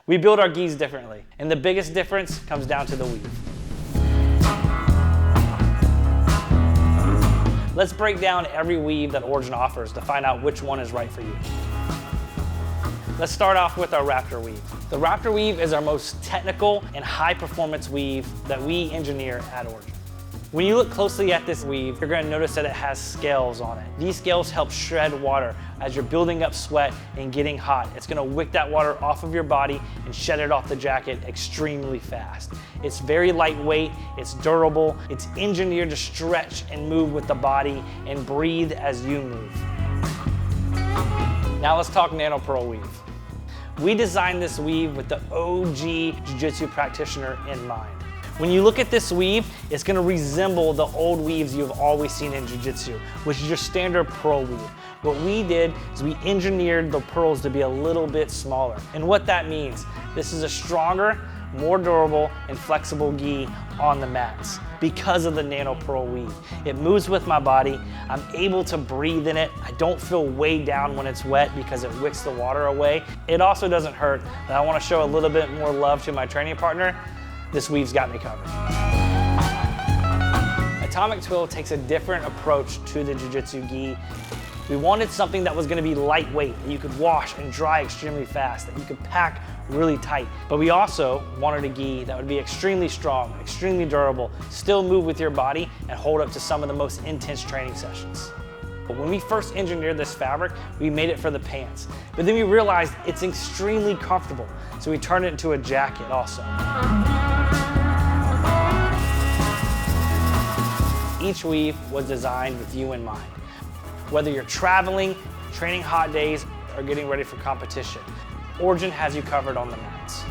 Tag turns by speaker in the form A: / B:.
A: We build our gis differently, and the biggest difference comes down to the weave. Let's break down every weave that Origin offers to find out which one is right for you. Let's start off with our Raptor Weave. The Raptor Weave is our most technical and high-performance weave that we engineer at Origin. When you look closely at this weave, you're going to notice that it has scales on it. These scales help shred water as you're building up sweat and getting hot. It's going to wick that water off of your body and shed it off the jacket extremely fast. It's very lightweight, it's durable, it's engineered to stretch and move with the body and breathe as you move. Now let's talk Nano Pearl Weave. We designed this weave with the OG Jiu-Jitsu practitioner in mind. When you look at this weave, it's going to resemble the old weaves you've always seen in Jiu-Jitsu, which is your standard pearl weave. What we did is we engineered the pearls to be a little bit smaller. And what that means, this is a stronger, more durable, and flexible gi on the mats because of the Nano Pearl weave. It moves with my body. I'm able to breathe in it. I don't feel weighed down when it's wet because it wicks the water away. It also doesn't hurt, but I want to show a little bit more love to my training partner. This weave's got me covered. Atomic Twill takes a different approach to the Jiu-Jitsu Gi. We wanted something that was going to be lightweight, that you could wash and dry extremely fast, that you could pack really tight. But we also wanted a gi that would be extremely strong, extremely durable, still move with your body, and hold up to some of the most intense training sessions. But when we first engineered this fabric, we made it for the pants. But then we realized it's extremely comfortable, so we turned it into a jacket also. Each weave was designed with you in mind. Whether you're traveling, training hot days, or getting ready for competition, Origin has you covered on the mats.